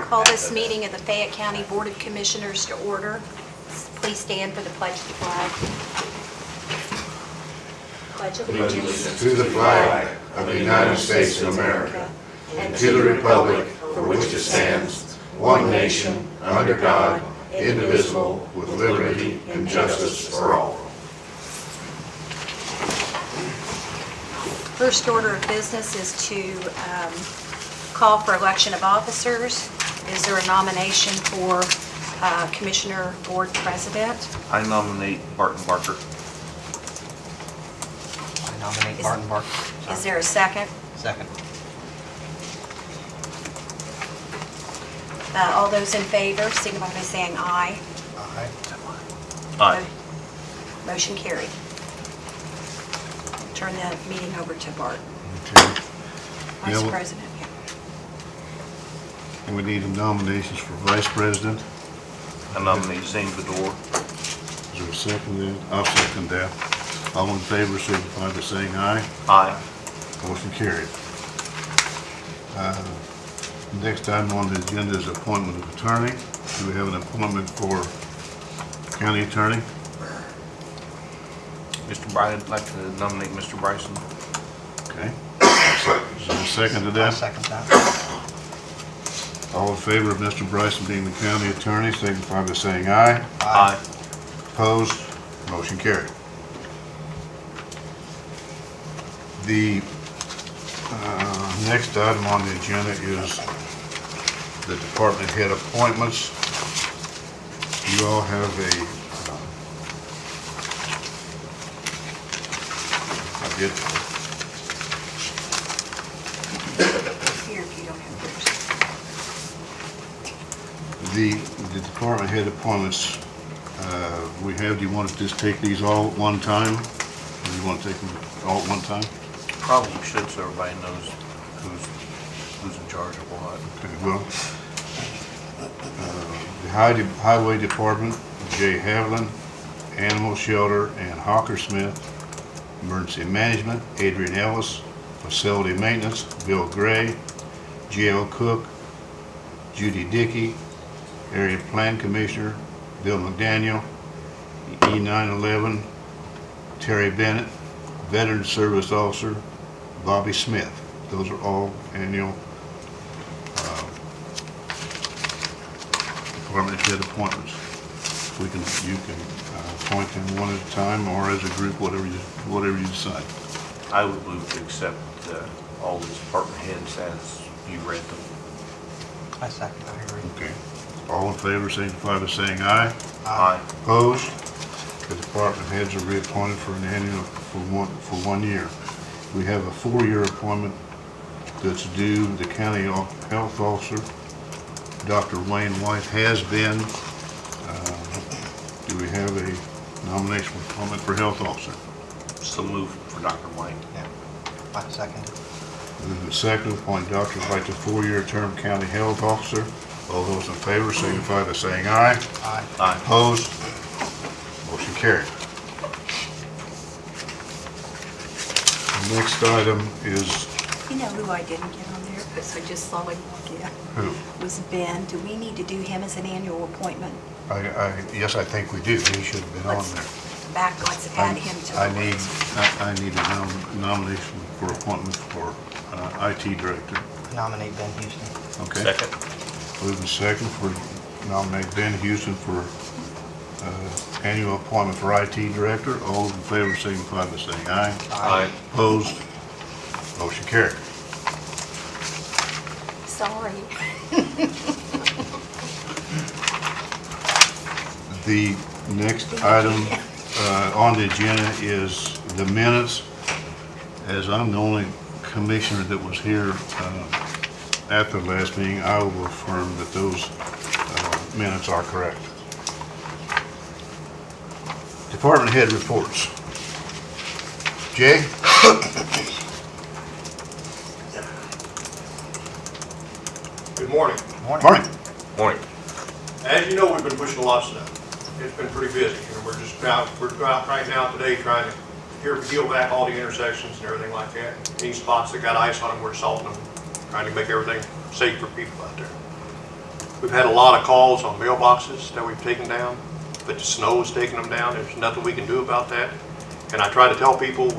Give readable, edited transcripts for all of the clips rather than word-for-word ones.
Call this meeting of the Fayette County Board of Commissioners to order. Please stand for the pledge of the flag. Pledge of allegiance to the flag of the United States of America and to the republic for which it stands, one nation, under God, indivisible, with liberty and justice for all. First order of business is to call for election of officers. Is there a nomination for Commissioner Board President? I nominate Barton Barker. I nominate Barton Barker. Is there a second? Second. All those in favor, signify by saying aye. Aye. Aye. Motion carried. Turn the meeting over to Bart, Okay. Vice Yeah, President. we need nominations for Vice President. I nominate Zane Bedore. Is there a second then? I'll second that. All in favor, signify by saying aye. Aye. Motion carried. Next item on the agenda is appointment of attorney. Do we have an appointment for county attorney? Mr. Bryan, I'd like to nominate Mr. Bryson. Okay. Is there a second to I'll that? second that. All in favor of Mr. Bryson being the county attorney, signify by saying aye. Aye. Opposed? Motion carried. The next item on the agenda is the department head appointments. You all have I did. Here, if you don't have yours. The department head appointments we have, do you want to just take these all at one time? Or do you want to take them all at one time? Probably should, so everybody knows who's in charge of what. Okay, well, the highway department, Jay Havlin, animal shelter, and Hawker Smith, emergency management, Adrian Ellis, facility maintenance, Bill Gray, jail cook, Judy Dickey, area plan commissioner, Bill McDaniel, E911, Terry Bennett, veteran service officer, Bobby Smith. Those are all annual department head appointments. You can appoint them one at a time or as a group, whatever you decide. I would move to accept all the department heads as you read them. I second. I agree. Okay. All in favor, signify by saying aye. Aye. Opposed? The department heads are reappointed for an annual, for 1 year. We have a 4-year appointment that's due. The county health officer, Dr. Wayne White, has been. Do we have a nomination for appointment for health officer? So moved for Dr. White. Yeah. I second. Moving second, appoint Dr. White to 4-year term county health officer. All those in favor signify by saying aye. Aye. Aye. Opposed? Motion carried. The next item is, You know who I didn't get on there, because I just saw him walk in? who? Was Ben. Do we need to do him as an annual appointment? Yes, I think we do. He should have been on Let's there. let's add him to the I list. need a nomination for appointment for IT director. Nominate Ben Houston. Okay. Second. Moving second for nominate Ben Houston for annual appointment for IT director. All those in favor signify by saying aye. Aye. Opposed? Motion carried. Sorry. The next item on the agenda is the minutes. As I'm the only commissioner that was here at the last meeting, I will affirm that those minutes are correct. Department head reports. Jay? Good morning. Morning. Morning. As you know, we've been pushing a lot of stuff. It's been pretty busy, and we're out right now today trying to peel back all the intersections and everything like that. Any spots that got ice on them, we're salting them, trying to make everything safe for people out there. We've had a lot of calls on mailboxes that we've taken down, but the snow is taking them down. There's nothing we can do about that. And I try to tell people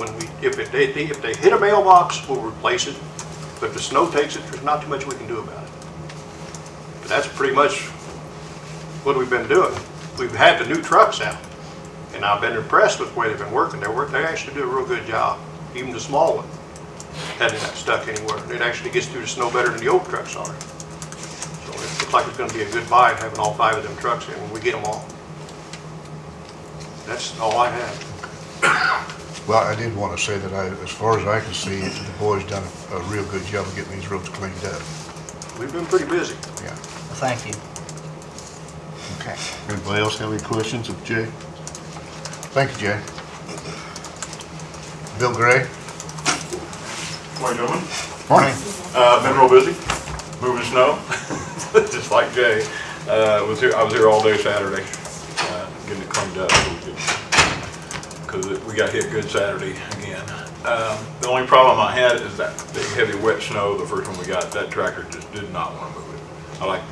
if they hit a mailbox, we'll replace it. But if the snow takes it, there's not too much we can do about it. But that's pretty much what we've been doing. We've had the new trucks out, and I've been impressed with the way they've been working. They actually do a real good job. Even the small one hasn't got stuck anywhere. It actually gets through the snow better than the old trucks are. So it looks like it's going to be a good buy having all 5 of them trucks in when we get them all. That's all I have. Well, I did want to say that as far as I can see, the boys done a real good job of getting these roads cleaned up. We've been pretty busy. Yeah. Well, thank you. Okay. Anybody else have any questions of Jay? Thank you, Jay. Bill Gray? Morning, gentlemen. Morning. Been real busy, moving snow, just like Jay. I was here all day Saturday, getting it cleaned up, because we got hit good Saturday again. The only problem I had is that the heavy wet snow, the first one we got, that tractor just did not want to move it.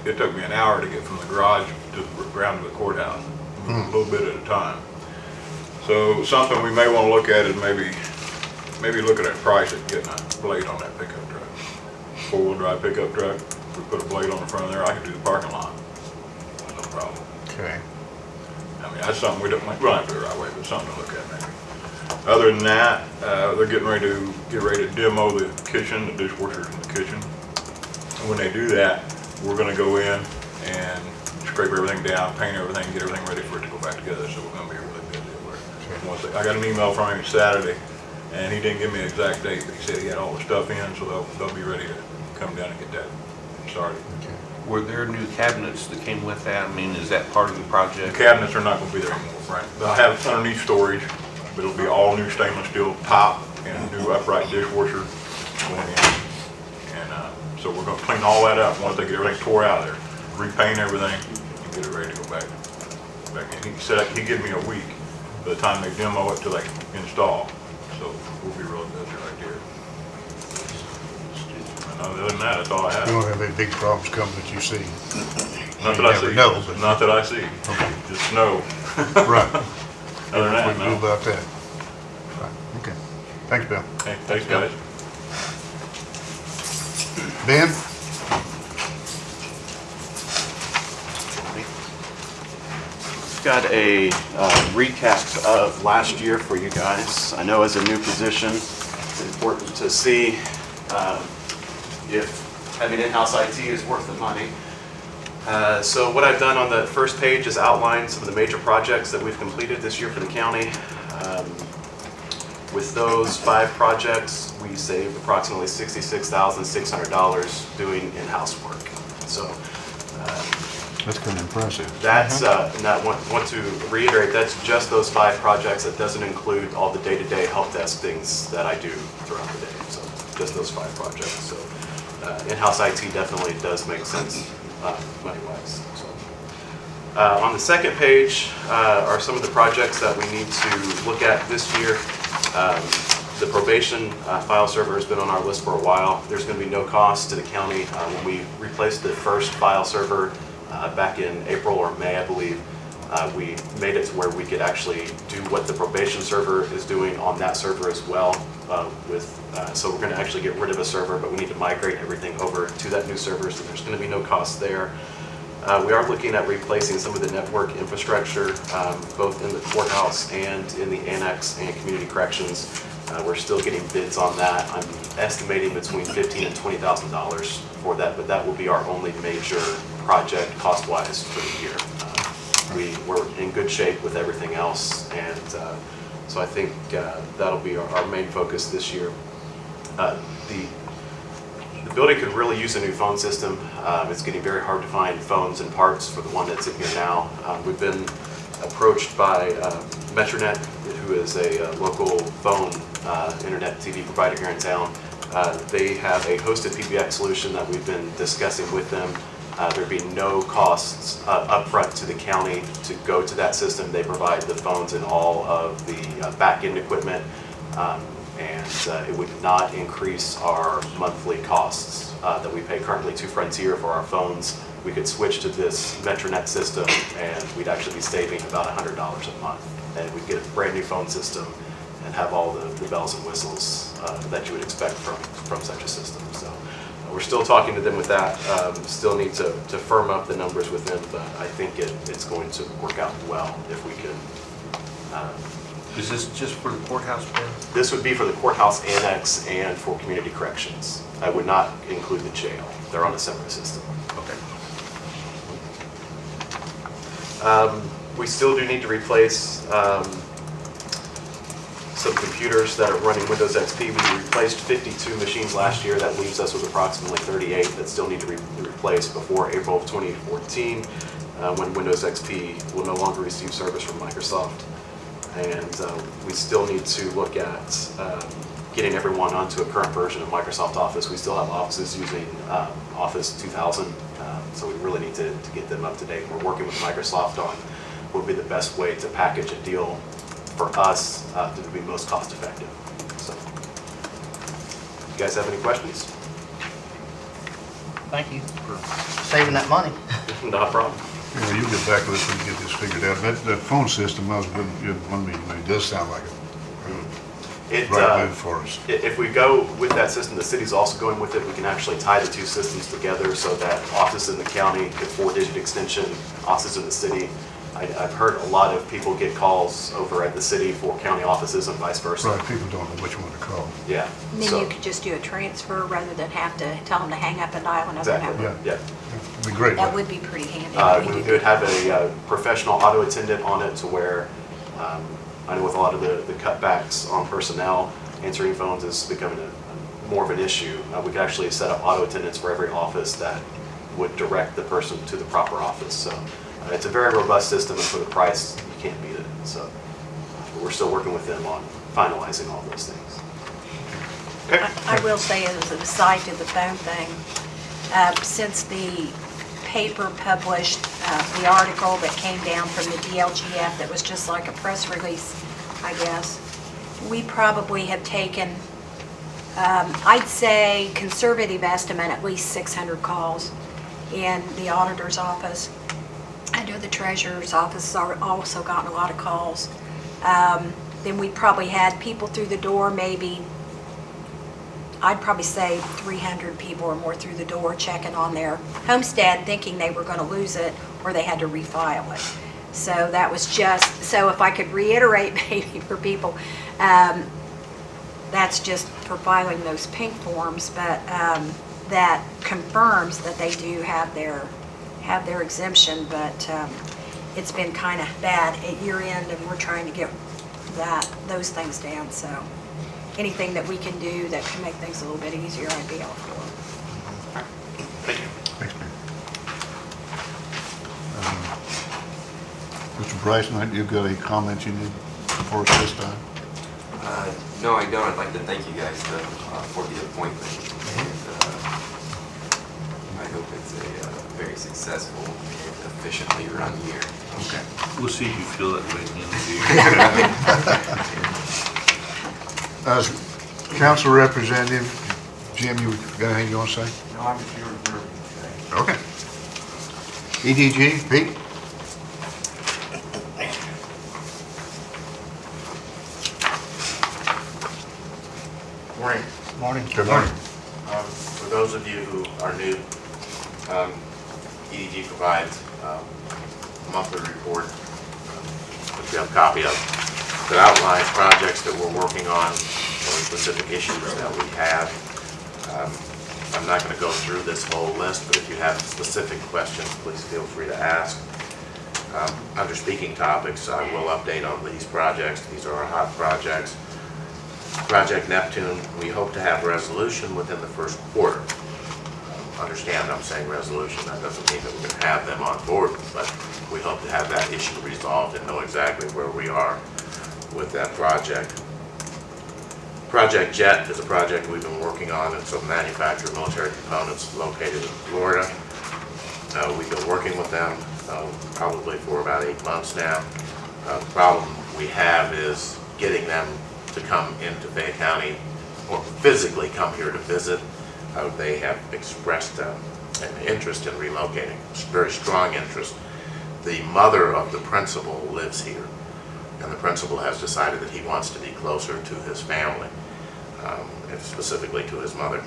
It took me an hour to get from the garage to the ground to the courthouse, a little bit at a time. So something we may want to look at is maybe look at a price at getting a blade on that pickup truck. 4-wheel drive pickup truck, we put a blade on the front of there, I could do the parking lot, no problem. Okay. I mean, that's something we don't have to do it right away, but something to look at maybe. Other than that, they're getting ready to demo the kitchen, the dishwashers in the kitchen. And when they do that, we're gonna go in and scrape everything down, paint everything, get everything ready for it to go back together, so we're gonna be really busy over there. I got an email from him Saturday, and he didn't give me an exact date, but he said he had all the stuff in, so they'll be ready to come down and get that started. Okay. Were there new cabinets that came with that? I mean, is that part of the The project? cabinets are not gonna be there anymore, Frank. They'll have underneath storage, but it'll be all new stainless steel top and new upright dishwasher going in. And so we're gonna clean all that up once they get everything tore out of there, repaint everything, and get it ready to go back in. He said he'd give me a week by the time they demo it till they install. So we'll be really busy right there. And other than that, that's all I You have. don't have any big problems coming that you see? Not that You I never see. know, but- Not that I see. Okay. Just snow. Right. Other than What that, we can do no. about that? Right. Okay. Thanks, Bill. Hey, thanks, guys. Ben? Got a recap of last year for you guys. I know as a new position, it's important to see if having in-house IT is worth the money. So what I've done on the first page is outline some of the major projects that we've completed this year for the county. With those 5 projects, we saved approximately $66,600 doing in-house work. So That's kind of impressive. that's, and I want to reiterate, that's just those 5 projects. That doesn't include all the day-to-day help desk things that I do throughout the day. So just those 5 projects. So in-house IT definitely does make sense money-wise. So on the second page are some of the projects that we need to look at this year. The probation file server has been on our list for a while. There's going to be no cost to the county. When we replaced the first file server back in April or May, I believe, we made it to where we could actually do what the probation server is doing on that server as well. So we're going to actually get rid of a server, but we need to migrate everything over to that new server, so there's going to be no cost there. We are looking at replacing some of the network infrastructure, both in the courthouse and in the annex and community corrections. We're still getting bids on that. I'm estimating between $15,000 and $20,000 for that, but that will be our only major project cost-wise for the year. We're in good shape with everything else, and so I think that'll be our main focus this year. The building could really use a new phone system. It's getting very hard to find phones and parts for the one that's in here now. We've been approached by Metronet, who is a local phone internet TV provider here in town. They have a hosted PBX solution that we've been discussing with them. There'd be no costs upfront to the county to go to that system. They provide the phones and all of the back-end equipment. And it would not increase our monthly costs that we pay currently to Frontier for our phones, we could switch to this MetroNet system, and we'd actually be saving about $100 a month. And we'd get a brand new phone system and have all the bells and whistles that you would expect from such a system. So we're still talking to them with that. Still need to firm up the numbers with them, but I think it's going to work out well if we can. Is this just for the courthouse, Ben? This would be for the courthouse annex and for community corrections. I would not include the jail. They're on a separate system. Okay. We still do need to replace some computers that are running Windows XP. We replaced 52 machines last year. That leaves us with approximately 38 that still need to be replaced before April of 2014, when Windows XP will no longer receive service from Microsoft. And we still need to look at getting everyone onto a current version of Microsoft Office. We still have offices using Office 2000, so we really need to get them up to date. We're working with Microsoft on what would be the best way to package a deal for us to be most cost effective. So, you guys have any questions? Thank you for saving that money. Not a problem. Yeah, you'll get back with us when you get this figured out. That phone system, I was wondering, it does sound like a right move for us. If we go with that system, the city's also going with it. We can actually tie the two systems together so that offices in the county get 4-digit extension, offices in the city. I've heard a lot of people get calls over at the city for county offices and vice versa. Right, people don't know which one to call. Yeah. And then so- you could just do a transfer rather than have to tell them to hang up and dial another Exactly. number. Yeah. Yeah. It'd be great. That would be pretty handy. It would have a professional auto attendant on it to where, I know with a lot of the cutbacks on personnel, answering phones is becoming more of an issue. We could actually set up auto attendants for every office that would direct the person to the proper office. So it's a very robust system, and for the price, you can't beat it. So we're still working with them on finalizing all those things. Okay. I will say, as an aside to the phone thing, since the paper published the article that came down from the DLGF that was just like a press release, I guess, we probably have taken, I'd say conservative estimate, at least 600 calls in the auditor's office. I know the treasurer's office has also gotten a lot of calls. Then we probably had people through the door, maybe, I'd probably say 300 people or more through the door checking on their homestead, thinking they were going to lose it or they had to refile it. So that was just, so if I could reiterate maybe for people, that's just for filing those pink forms, but that confirms that they do have their exemption, but it's been kind of bad at year end, and we're trying to get those things down. So anything that we can do that can make things a little bit easier, I'd be all for. Thank you. Thanks, man. Mr. Bryson, you've got any comments you need for us this time? No, I don't. I'd like to thank you guys for the appointment. And I hope it's a very successful and efficiently run year. Okay. We'll see if you feel that way at the end of the year. As council representative, Jim, you got anything you want to say? No, I'm here today. Okay. EDG, Pete? Morning. Morning. Good morning. For those of you who are new, EDG provides a monthly report, which we have a copy of, that outlines projects that we're working on or specific issues that we have. I'm not going to go through this whole list, but if you have specific questions, please feel free to ask. Under speaking topics, I will update on these projects. These are our hot projects. Project Neptune, we hope to have resolution within the first quarter. Understand I'm saying resolution, that doesn't mean that we're going to have them on board, but we hope to have that issue resolved and know exactly where we are with that project. Project Jet is a project we've been working on. It's a manufacturer of military components located in Florida. We've been working with them probably for about 8 months now. The problem we have is getting them to come into Fayette County or physically come here to visit. They have expressed an interest in relocating, very strong interest. The mother of the principal lives here, and the principal has decided that he wants to be closer to his family, and specifically to his mother.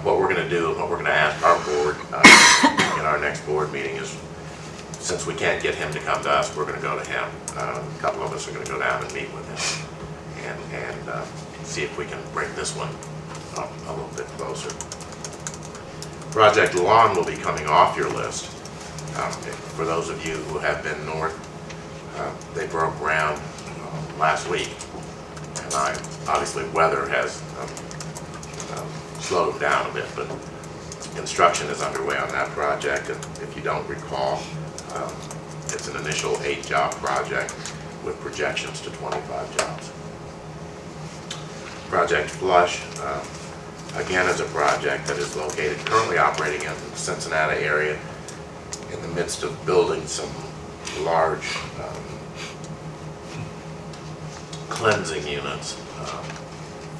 What we're going to do and what we're going to ask our board in our next board meeting is, since we can't get him to come to us, we're going to go to him. A couple of us are going to go down and meet with him and see if we can bring this one up a little bit closer. Project Lawn will be coming off your list. For those of you who have been north, they broke ground last week, and obviously weather has slowed them down a bit, but construction is underway on that project. And if you don't recall, it's an initial 8-job project with projections to 25 jobs. Project Flush, again, is a project that is located, currently operating in the Cincinnati area, in the midst of building some large cleansing units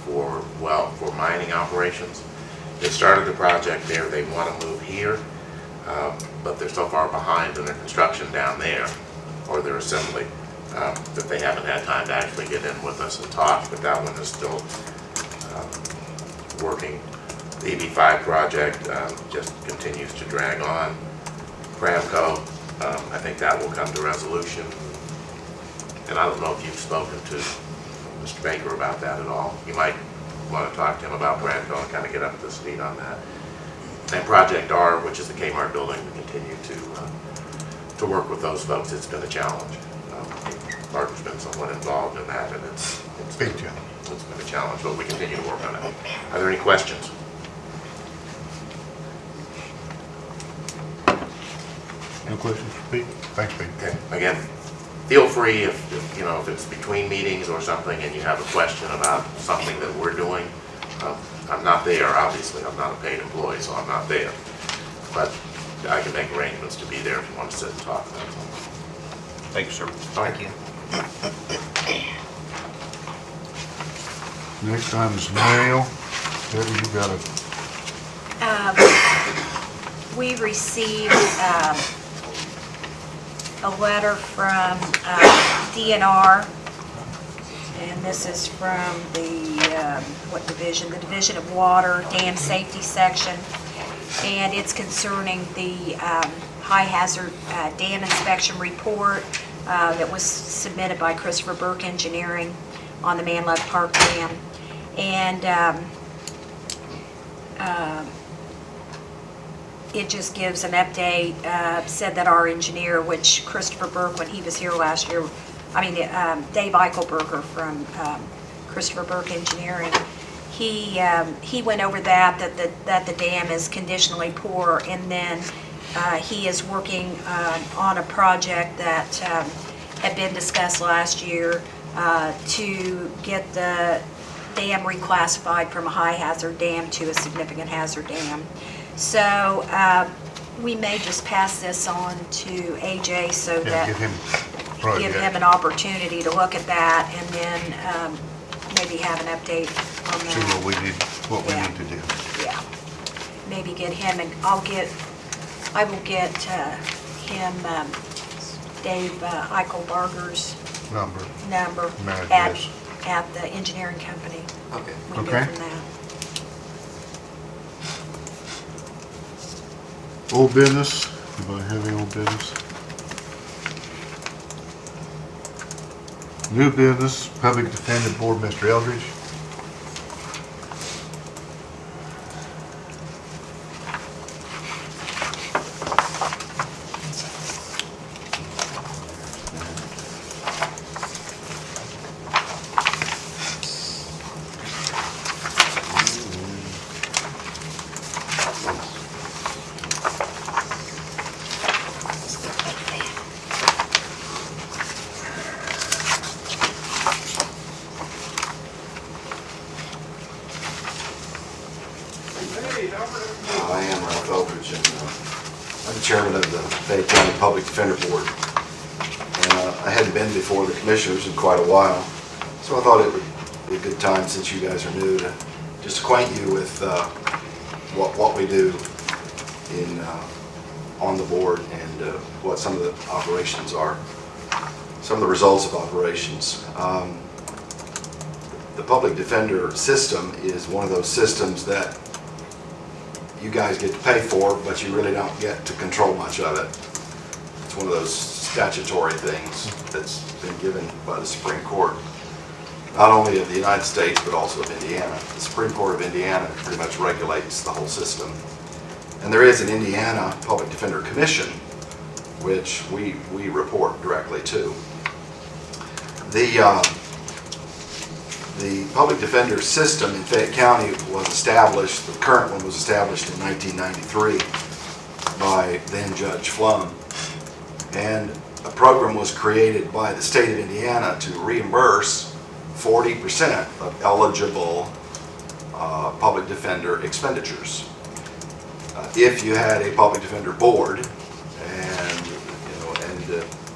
for mining operations. They started the project there. They want to move here, but they're so far behind in their construction down there, or their assembly, that they haven't had time to actually get in with us and talk, but that one is still working. The EB5 project just continues to drag on. Pramco, I think that will come to resolution. And I don't know if you've spoken to Mr. Baker about that at all. You might want to talk to him about Pramco and kind of get up to speed on that. And Project R, which is the Kmart building, we continue to work with those folks. It's been a challenge. Martin's been somewhat involved in that, and it's been a challenge, but we continue to work on it. Are there any questions? No questions for Pete? Thanks, Pete. Okay. Again, feel free if it's between meetings or something and you have a question about something that we're doing. I'm not there, obviously. I'm not a paid employee, so I'm not there. But I can make arrangements to be there if you want to sit and talk. Thank you, sir. Thank you. Next item is mail. Debbie, you got it. We received a letter from DNR, and this is from the, what division? The Division of Water, Dam Safety Section, and it's concerning the high hazard dam inspection report that was submitted by Christopher Burke Engineering on the Manlove Park Dam. And it just gives an update, said that our engineer, which Christopher Burke, when he was here last year, Dave Eichelberger from Christopher Burke Engineering, he went over that the dam is conditionally poor, and then he is working on a project that had been discussed last year to get the dam reclassified from a high hazard dam to a significant hazard dam. So we may just pass this on to AJ so that Give him an opportunity to look at that, and then maybe have an update on see that. what we need to do. Yeah, maybe get him, and I will get him Dave Eichelberger's Number. number And at address. the engineering company. Okay. We can go Okay. from that. Old business. Anybody have any old business? New business. Public Defender Board, Mr. Eldridge. I am Ralph Eldridge, and I'm the chairman of the Fayette County Public Defender Board. And I hadn't been before the commissioners in quite a while, so I thought it would be a good time, since you guys are new, to just acquaint you with what we do in, on the board and what some of the operations are, some of the results of operations. The public defender system is one of those systems that you guys get to pay for, but you really don't get to control much of it. It's one of those statutory things that's been given by the Supreme Court, not only of the United States, but also of Indiana. The Supreme Court of Indiana pretty much regulates the whole system. And there is an Indiana Public Defender Commission, which we report directly to. The public defender system in Fayette County was established, the current one was established in 1993 by then Judge Flum. And a program was created by the state of Indiana to reimburse 40% of eligible public defender expenditures. If you had a public defender board and,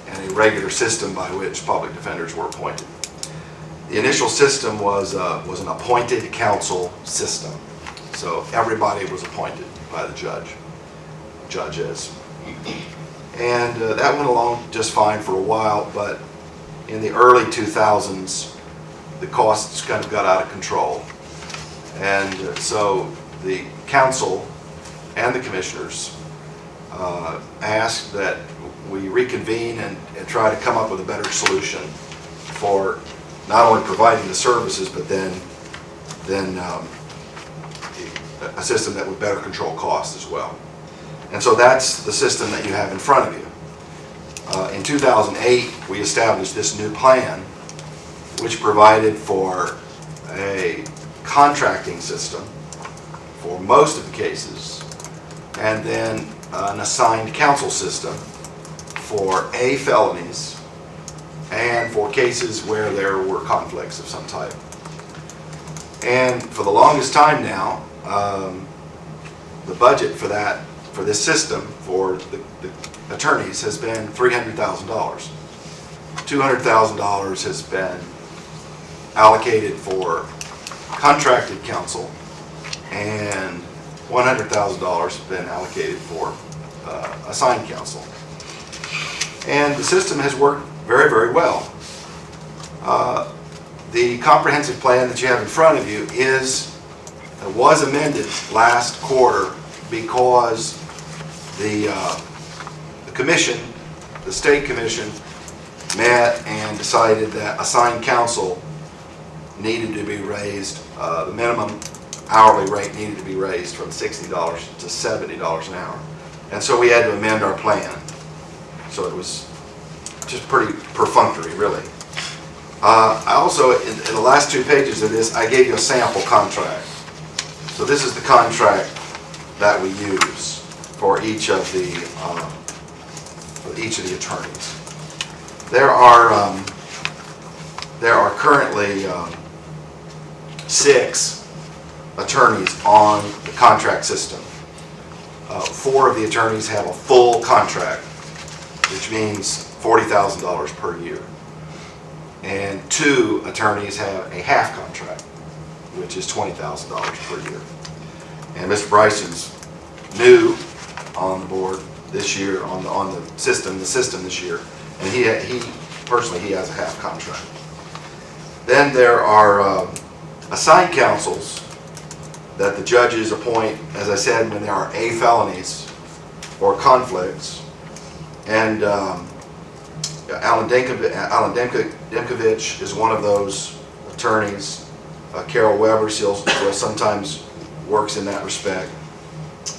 and a regular system by which public defenders were appointed. The initial system was an appointed council system. So everybody was appointed by the judges. And that went along just fine for a while, but in the early 2000s, the costs kind of got out of control. And so the council and the commissioners asked that we reconvene and try to come up with a better solution for not only providing the services, but then a system that would better control costs as well. And so that's the system that you have in front of you. In 2008, we established this new plan, which provided for a contracting system for most of the cases, and then an assigned counsel system for A, felonies, and for cases where there were conflicts of some type. And for the longest time now, the budget for this system for the attorneys has been $300,000. $200,000 has been allocated for contracted counsel, and $100,000 has been allocated for assigned counsel. And the system has worked very, very well. The comprehensive plan that you have in front of you was amended last quarter because the commission, the state commission, met and decided that assigned counsel needed to be raised, the minimum hourly rate needed to be raised from $60 to $70 an hour. And so we had to amend our plan. So it was just pretty perfunctory, really. I also, in the last 2 pages of this, I gave you a sample contract. So this is the contract that we use for each of the attorneys. There are currently 6 attorneys on the contract system. 4 of the attorneys have a full contract, which means $40,000 per year. And 2 attorneys have a half contract, which is $20,000 per year. And Mr. Bryson's new on the board this year, on the system this year, and he personally has a half contract. Then there are assigned counsels that the judges appoint, as I said, when there are A, felonies or conflicts. And Alan Demkovich is one of those attorneys. Carol Weber sometimes works in that respect.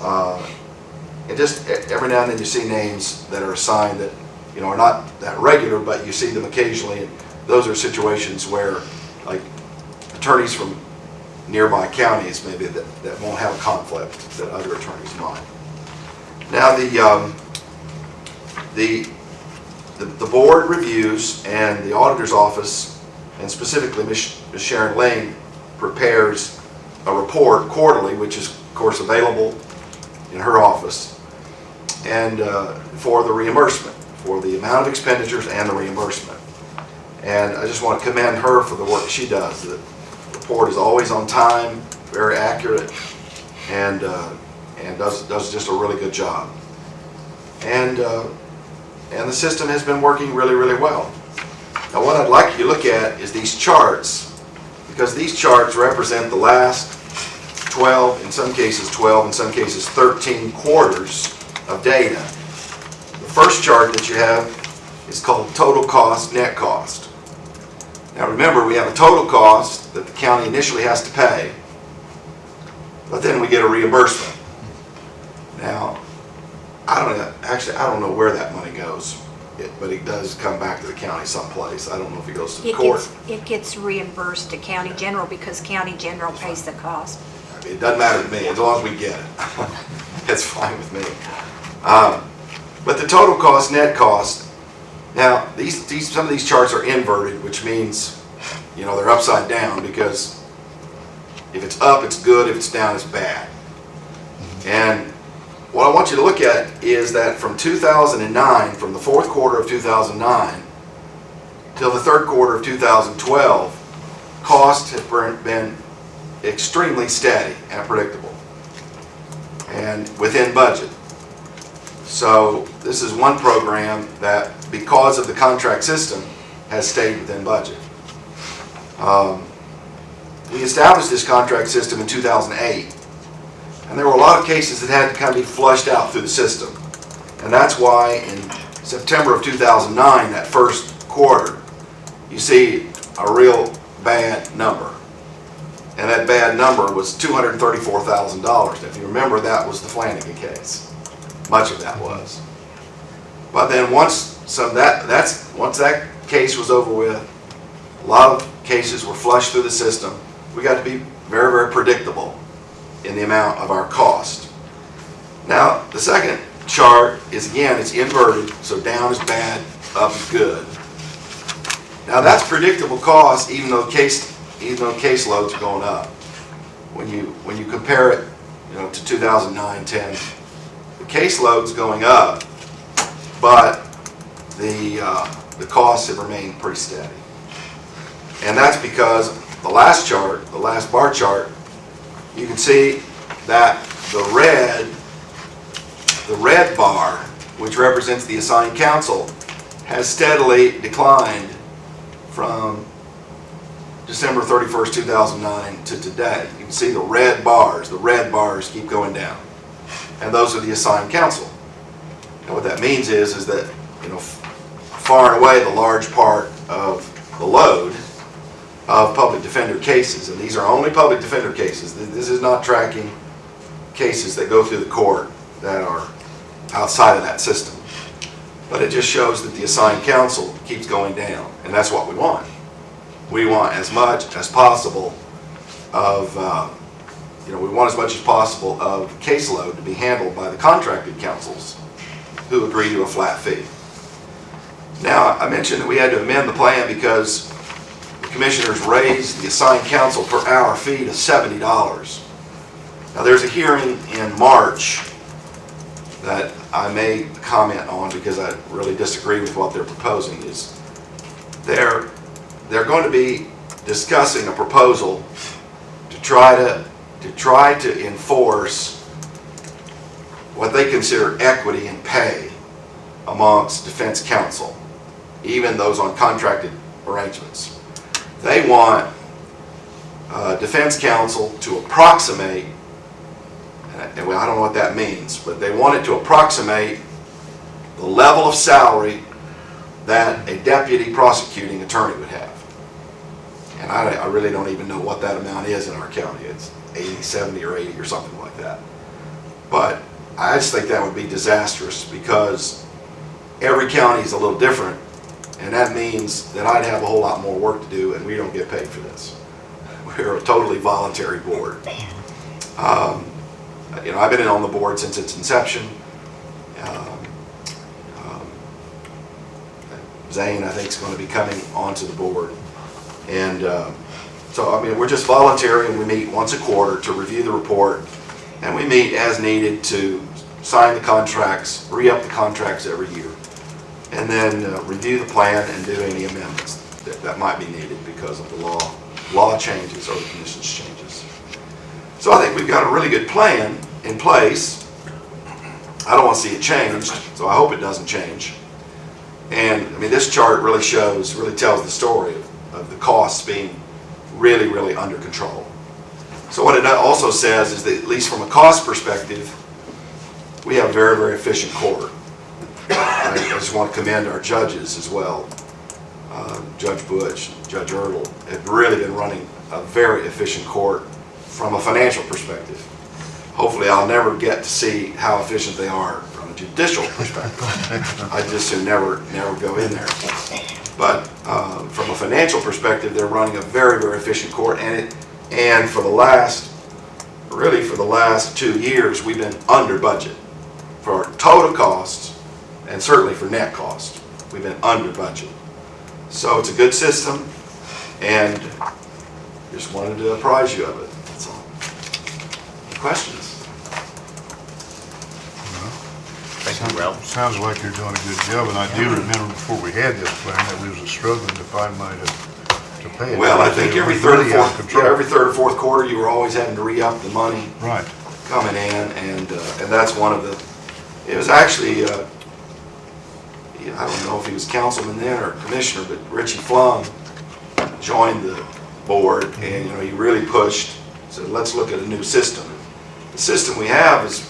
And just every now and then you see names that are assigned that are not that regular, but you see them occasionally. And those are situations where, like, attorneys from nearby counties maybe that won't have a conflict that other attorneys might. Now the board reviews, and the auditor's office, and specifically Ms. Sharon Lane, prepares a report quarterly, which is of course available in her office, and for the reimbursement, for the amount of expenditures and the reimbursement. And I just want to commend her for the work she does. The report is always on time, very accurate, and does just a really good job. And the system has been working really, really well. Now what I'd like you to look at is these charts, because these charts represent the last 12, in some cases 12, in some cases 13 quarters of data. The first chart that you have is called total cost, net cost. Now remember, we have a total cost that the county initially has to pay, but then we get a reimbursement. Now, I don't know where that money goes, but it does come back to the county someplace. I don't know if it goes to the court. It gets reimbursed to county general because county general pays the cost. I mean, it doesn't matter to me, as long as we get it. It's fine with me. But the total cost, net cost, now some of these charts are inverted, which means, you know, they're upside down, because if it's up, it's good, if it's down, it's bad. And what I want you to look at is that from 2009, from the fourth quarter of 2009 till the third quarter of 2012, costs have been extremely steady and predictable and within budget. So this is one program that, because of the contract system, has stayed within budget. We established this contract system in 2008, and there were a lot of cases that had to kind of be flushed out through the system. And that's why in September of 2009, that first quarter, you see a real bad number. And that bad number was $234,000. If you remember, that was the Flanagan case. Much of that was. But then once that case was over with, a lot of cases were flushed through the system. We got to be very, very predictable in the amount of our cost. Now, the second chart is, again, it's inverted, so down is bad, up is good. Now that's predictable cost, even though caseloads are going up. When you compare it, you know, to 2009-10, the caseload's going up, but the costs have remained pretty steady. And that's because the last chart, the last bar chart, you can see that the red bar, which represents the assigned counsel, has steadily declined from December 31st, 2009 to today. You can see the red bars keep going down. And those are the assigned counsel. And what that means is that, you know, far and away the large part of the load of public defender cases, and these are only public defender cases. This is not tracking cases that go through the court that are outside of that system. But it just shows that the assigned counsel keeps going down, and that's what we want. We want as much as possible of, we want as much as possible of caseload to be handled by the contracted counsels who agree to a flat fee. Now, I mentioned that we had to amend the plan because the commissioners raised the assigned counsel per hour fee to $70. Now, there's a hearing in March that I may comment on because I really disagree with what they're proposing. Is they're going to be discussing a proposal to try to enforce what they consider equity in pay amongst defense counsel, even those on contracted arrangements. They want defense counsel to approximate, and I don't know what that means, but they want it to approximate the level of salary that a deputy prosecuting attorney would have. And I really don't even know what that amount is in our county. It's 80, 70, or 80 or something like that. But I just think that would be disastrous because every county is a little different, and that means that I'd have a whole lot more work to do, and we don't get paid for this. We're a totally voluntary board. I've been on the board since its inception. Zane, I think, is going to be coming onto the board. And we're just voluntary, and we meet once a quarter to review the report, and we meet as needed to sign the contracts, re-up the contracts every year, and then review the plan and do any amendments that might be needed because of the law changes or the commission's changes. So I think we've got a really good plan in place. I don't want to see it changed, so I hope it doesn't change. And, I mean, this chart really tells the story of the costs being really, really under control. So what it also says is that, at least from a cost perspective, we have a very, very efficient court. I just want to commend our judges as well. Judge Butch, Judge Ertl have really been running a very efficient court from a financial perspective. Hopefully I'll never get to see how efficient they are from a judicial perspective. I just should never go in there. But from a financial perspective, they're running a very, very efficient court, and for the last 2 years, we've been under budget for total costs and certainly for net costs. We've been under budget. So it's a good system, and just wanted to apprise you of it. That's all. Any questions? Thank you, Ralph. Sounds like you're doing a good job, and I do remember before we had this plan that we was struggling to find money to pay it. Well, I think every It was third really out of control. or fourth quarter, you were always having to re-up the money Right. coming in, and that's one of the, it was actually, I don't know if he was councilman then or commissioner, but Richie Flum joined the board, and, he really pushed, said, let's look at a new system. The system we have is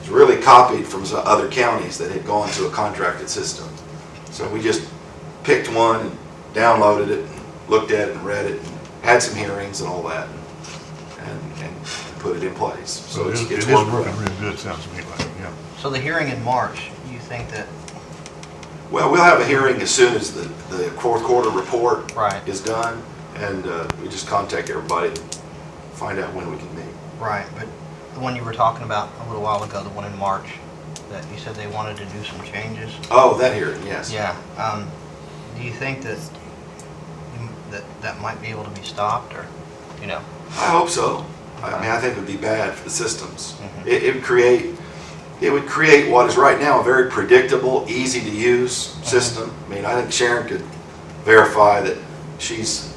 really copied from some other counties that had gone to a contracted system. So we just picked one and downloaded it, and looked at it and read it, and had some hearings and all that, and put it in place. So it it's is working working well. real good, sounds to me like, yeah. So the hearing in March, you think that, Well, we'll have a hearing as soon as the fourth quarter report Right. is done, and we just contact everybody and find out when we can meet. right, but the one you were talking about a little while ago, the one in March, that you said they wanted to do some changes? Oh, that hearing, yes. Yeah, do you think that that might be able to be stopped, or, I hope so. I mean, I think it would be bad for the systems. Mhm. It would create what is right now a very predictable, easy to use system. I mean, I think Sharon could verify that she's,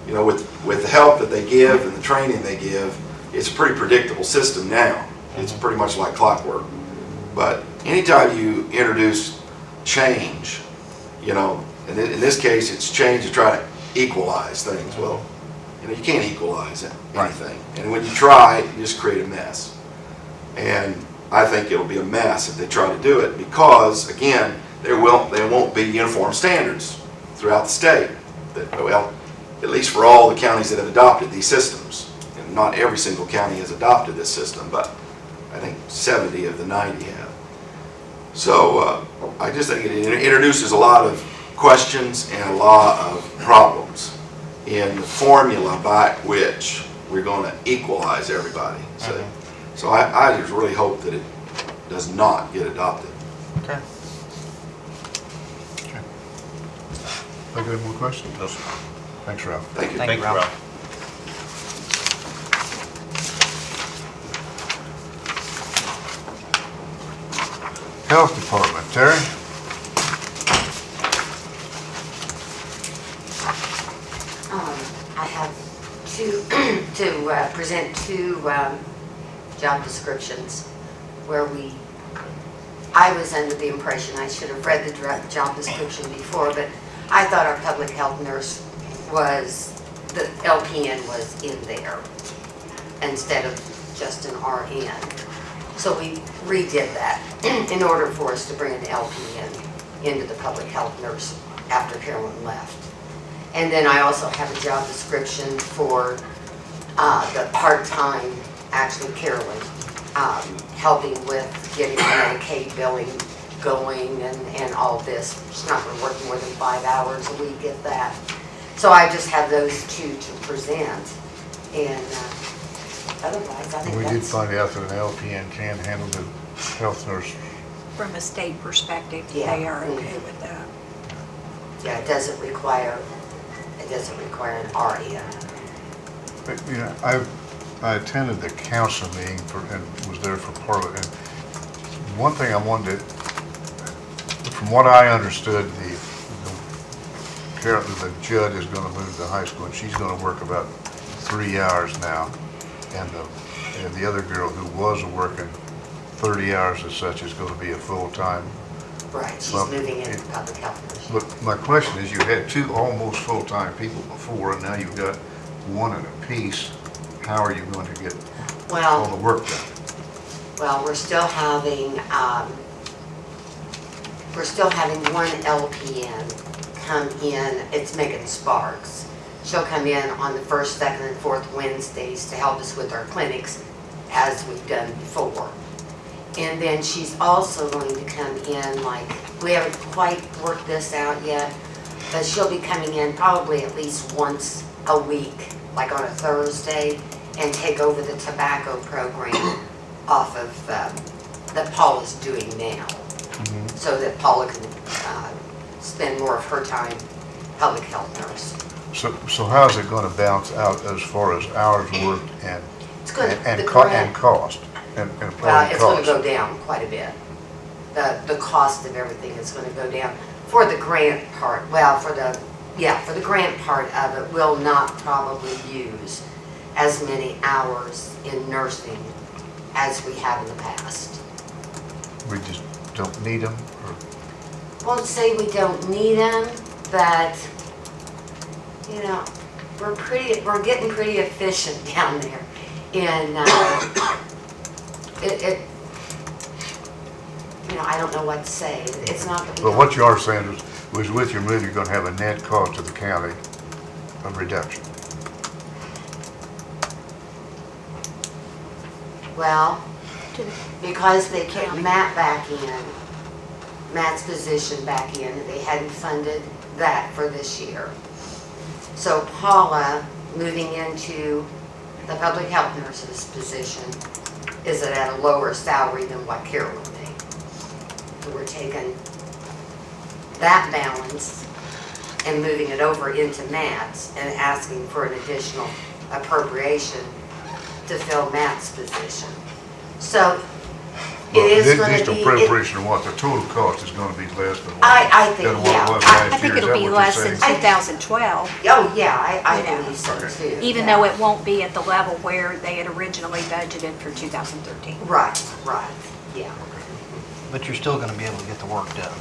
with the help that they give and the training they give, it's a pretty predictable system now. It's pretty much like clockwork. But anytime you introduce change, and in this case, it's change to try to equalize things. Well, you can't equalize anything. And when you try, you just create a mess. And I think it'll be a mess if they try to do it because, again, there won't be uniform standards throughout the state. Well, at least for all the counties that have adopted these systems. And not every single county has adopted this system, but I think 70 of the 90 have. So I just think it introduces a lot of questions and a lot of problems in the formula by which we're going to equalize everybody. So I just really hope that it does not get adopted. Okay. Think any more questions? No, sir. Thanks, Ralph. Thank you. Thank you, Ralph. Health Department, Terry? I have to present two job descriptions where I was under the impression, I should have read the job description before, but I thought our public health nurse the LPN was in there instead of just an RN. So we redid that in order for us to bring an LPN into the public health nurse after Carolyn left. And then I also have a job description for the part-time, actually Carolyn, helping with getting Medicaid billing going and all this. She's not going to work more than 5 hours a week at that. So I just have those two to present. And otherwise, I think We did that's... find out that an LPN can handle the health nurse. From a state perspective, Yeah. they are okay with that. Yeah, it doesn't require an RN. But, I attended the council meeting and was there for part of it. And one thing I wanted to, from what I understood, the judge is going to move to high school and she's going to work about 3 hours now. And the and the other girl who was working 30 hours as such is going to be a full-time. Right, she's Well, moving into public health nurse. But my question is, you had two almost full-time people before, and now you've got one in a piece. How are you going to get all the Well, work done? well, we're still having one LPN come in. It's Megan Sparks. She'll come in on the first, second, and fourth Wednesdays to help us with our clinics, as we've done before. And then she's also going to come in, like, we haven't quite worked this out yet, but she'll be coming in probably at least once a week, like on a Thursday, and take over the tobacco program off of, that Paula's doing now, so that Paula can spend more of her time public health nurse. So how's it going to balance out as far as hours worked and It's good. and The co- grant- and cost and Well, employee it's going to cost? go down quite a bit. The cost of everything is going to go down. For the grant part, well, for the grant part of it, we'll not probably use as many hours in nursing as we have in the past. We just don't need them? Won't say we don't need them, but, you know, we're getting pretty efficient down there. And you know, I don't know what to say. It's not that we But don't. what you are saying was with your move, you're going to have a net cost to the county of reduction. Well, because they put Matt back in, Matt's position back in, they hadn't funded that for this year. So Paula, moving into the public health nurse's position, is at a lower salary than what Carol will make. So we're taking that balance and moving it over into Matt's and asking for an additional appropriation to fill Matt's position. So it Well, is this going to just be. appropriation of what? The total cost is going to be less than what? I think, than what yeah. it was I last I think year. Is it'll that be what you're less than saying? 2012, Oh, yeah, I Yeah. believe so Okay. too. even yeah. though it won't be at the level where they had originally budgeted for 2013. Right, yeah. But you're still gonna be able to get the work done.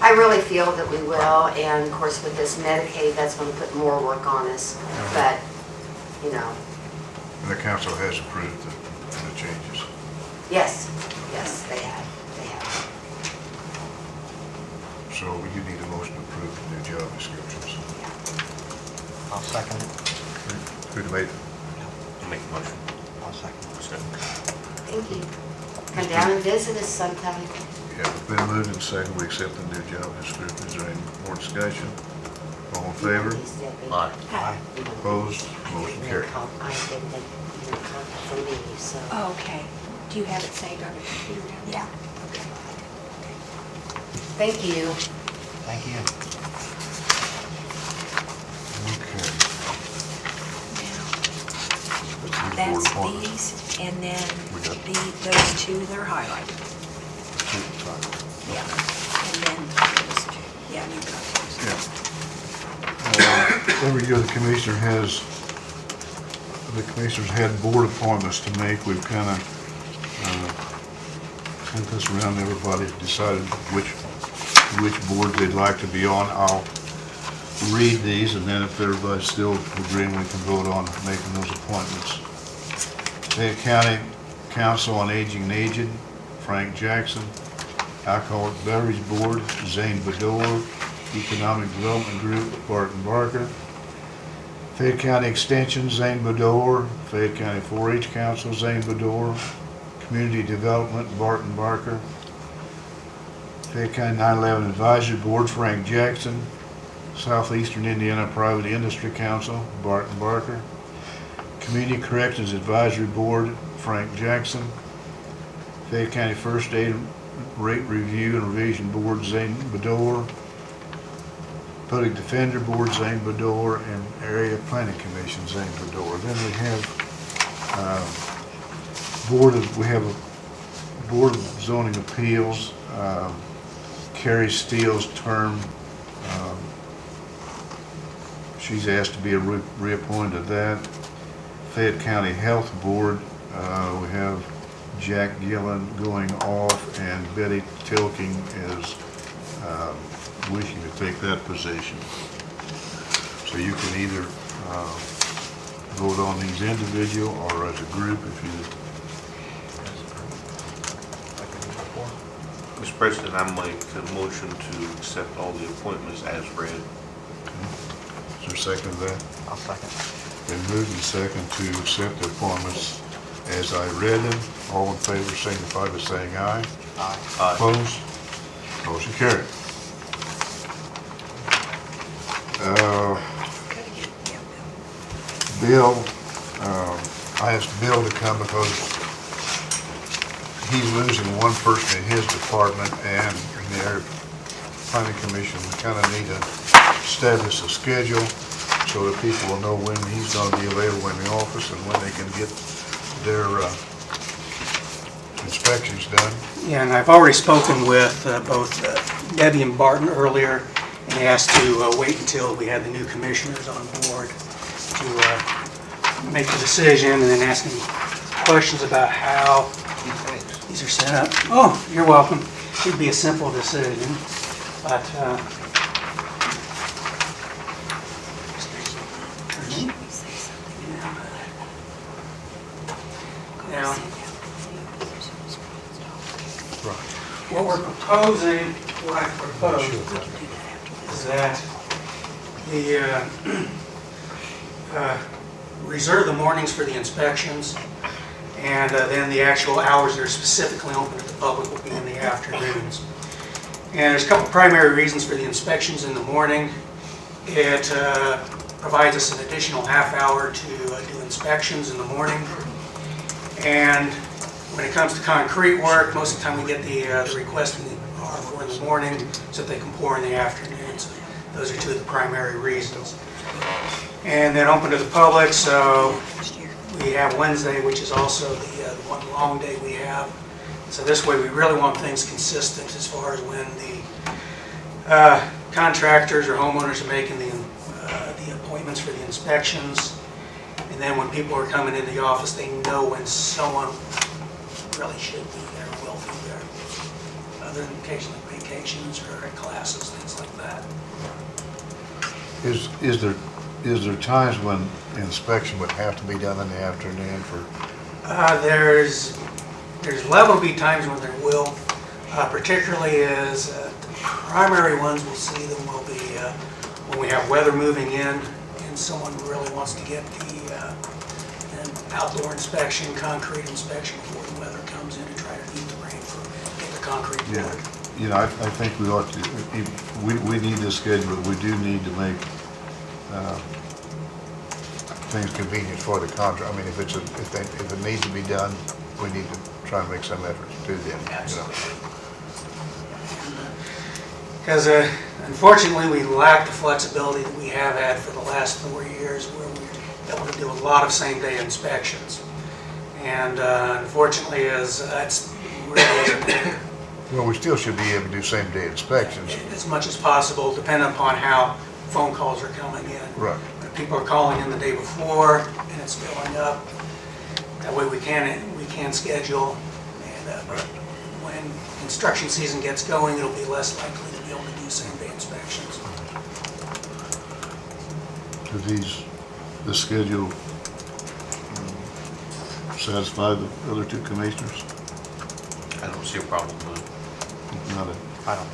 I really feel that we will, and of course with this Medicaid, that's going to put more work on us. But, you know, And the council has approved the changes. yes, they have. So you need a motion to approve the new job descriptions. I'll second it. Who made it? Make a motion. I'll second it. Thank you. Come down and visit us sometime. Yeah, it's been moved and second, we accept the new job description. Is there any more discussion? All in favor? Aye. Aye. Opposed? Motion carried. I didn't think you were coming from me, so. Okay. Do you have it saved on your computer? Yeah. Thank you. Thank you. Okay. Now, That's that's board appointments. these, and then We got- those two, they're highlighted. Yeah. And then those two. Yeah, you got those. Yeah. Every year the commissioners had board appointments to make. We've kind of sent this around, everybody decided which board they'd like to be on. I'll read these, and then if everybody's still agreeing, we can vote on making those appointments. Fayette County Council on Aging and Aged, Frank Jackson. Alcoholic Beverage Board, Zane Bedore. Economic Development Group, Barton Barker. Fayette County Extension, Zane Bedore. Fayette County 4-H Council, Zane Bedore. Community Development, Barton Barker. Fayette County 9/11 Advisory Board, Frank Jackson. Southeastern Indiana Private Industry Council, Barton Barker. Community Corrections Advisory Board, Frank Jackson. Fayette County First Aid Rate Review and Revision Board, Zane Bedore. Public Defender Board, Zane Bedore, and Area Planning Commission, Zane Bedore. Then we have a Board of Zoning Appeals, Carrie Steele's term. She's asked to be reappointed to that. Fayette County Health Board, We have Jack Gillen going off, and Betty Tilking is wishing to take that position. So you can either vote on these individual or as a group if you. Mr. President, I make a motion to accept all the appointments as read. Is there a second to that? I'll second. Been moved and second to accept the appointments as I read them. All in favor signify by saying aye. Aye. Opposed? Motion carried. Bill, I asked Bill to come because he's losing one person in his department, and the planning commission kind of need to establish a schedule so that people will know when he's going to be available in the office and when they can get their inspections done. Yeah, and I've already spoken with both Debbie and Barton earlier, and asked to wait until we had the new commissioners on board to make the decision, and then ask them questions about how these are set up. Oh, you're welcome. It'd be a simple decision, but now, what we're proposing, what I propose, is that the reserve the mornings for the inspections, and then the actual hours that are specifically open to the public will be in the afternoons. And there's a couple primary reasons for the inspections in the morning. It provides us an additional half hour to do inspections in the morning. And when it comes to concrete work, most of the time we get the request in the morning so that they can pour in the afternoon. So those are two of the primary reasons. And then open to the public, so we have Wednesday, which is also the one long day we have. So this way we really want things consistent as far as when the contractors or homeowners are making the appointments for the inspections. And then when people are coming in the office, they know when someone really should be there, will be there. Other than occasionally vacations or classes, things like that. Is there times when inspection would have to be done in the afternoon for? There's liable to be times when there will, particularly as the primary ones we'll see them will be when we have weather moving in and someone really wants to get an outdoor inspection, concrete inspection before the weather comes in to try to beat the rain for get the concrete poured. You know, I think we ought to, we need this schedule, but we do need to make things convenient for the contract. I mean, if it needs to be done, we need to try and make some effort to do them. Absolutely. Because unfortunately, we lack the flexibility that we have had for the last 4 years, where we're able to do a lot of same-day inspections. And unfortunately, that's really isn't there. Well, we still should be able to do same-day inspections. As much as possible, depending upon how phone calls are coming in. Right. If people are calling in the day before and it's filling up, that way we can schedule. And when construction season gets going, it'll be less likely to be able to do same-day inspections. Do the schedule satisfy the other two commissioners? I don't see a problem with it. Not a, I don't.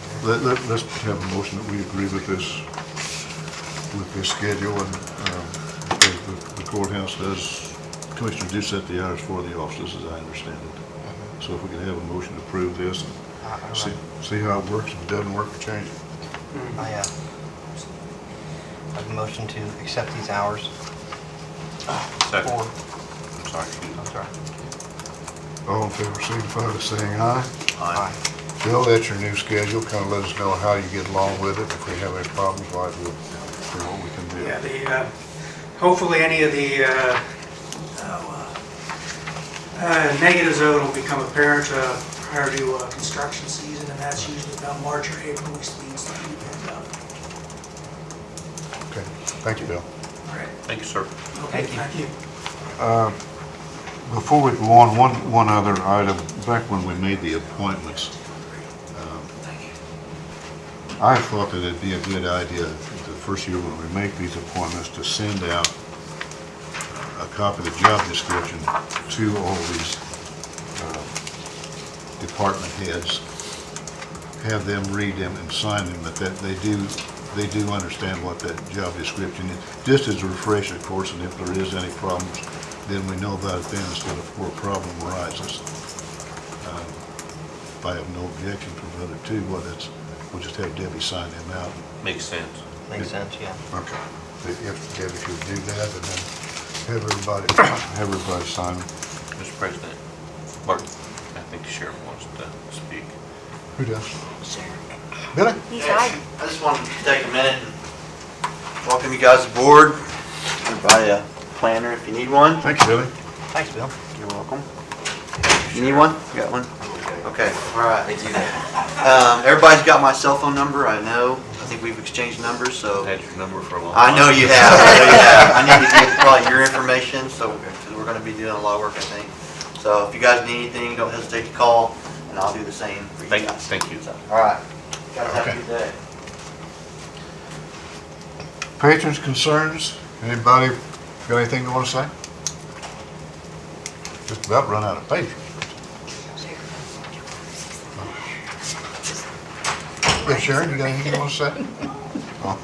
let's have a motion that we agree with this schedule, and because the courthouse does, commissioners do set the hours for the offices, as I understand it. So if we can have a motion to approve this and see how it works. If it doesn't work, change it. I have a motion to accept these hours. Second. For- I'm sorry. All in favor, signify by saying aye. Aye. Bill, that's your new schedule. Kind of let us know how you get along with it. If we have any problems, we'll see what we can do. Yeah, hopefully any of the negatives of it will become apparent prior to construction season, and that's usually about March or April. We see something pick up. Okay, thank you, Bill. All right. Thank you, sir. Okay, thank you. Before we go on, one other item, back when we made the appointments, I thought that it'd be a good idea, the first year when we make these appointments, to send out a copy of the job description to all these department heads, have them read them and sign them, but that they do understand what that job description is. Just as a refresher, of course, and if there is any problems, then we know about it then instead of before a problem arises. If I have no objection from the other two, well, we'll just have Debbie sign them out. Makes sense. Makes sense, yeah. Okay. If Debbie should do that, and then have everybody sign them. Mr. President, Martin, I think the sheriff wants to speak. Who does? Sure. Billy? He's hiding. I just wanted to take a minute and welcome you guys aboard. Buy a planner if you need one. Thank you, Billy. Thanks, Bill. You're welcome. You need one? You got one? Okay, all right. Thank you. Everybody's got my cell phone number, I know. I think we've exchanged numbers, so. I've had your number for a long I time. know you have, I know you have. I need to give probably your information, so, because we're gonna be doing a lot of work, I think. So if you guys need anything, don't hesitate to call, and I'll do the same for you guys. Thank you. So, all right. Guys, have a Okay. good day. Patrons' concerns? Anybody got anything they want to say? Just about run out of patrons. Yeah, Sharon, you got anything you want to say? Oh.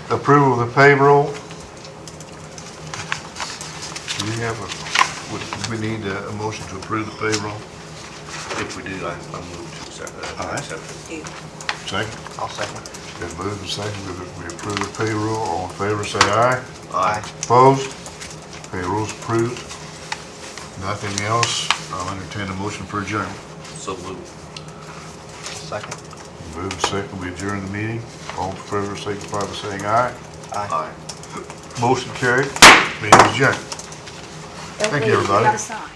Approval of the payroll. Do we have we need a motion to approve the payroll? If we do, I move to accept that. All right. Accept it. Second? I'll second. Been moved and seconded that we approve the payroll. All in favor, say aye. Aye. Opposed? Payroll's approved. Nothing else. I'll entertain a motion for adjournment. So moved. Second. Moved and seconded, we adjourn the meeting. All in favor, signify by saying aye. Aye. Motion carried. Meeting adjourned. Don't Thank you, leave, everybody. gotta sign.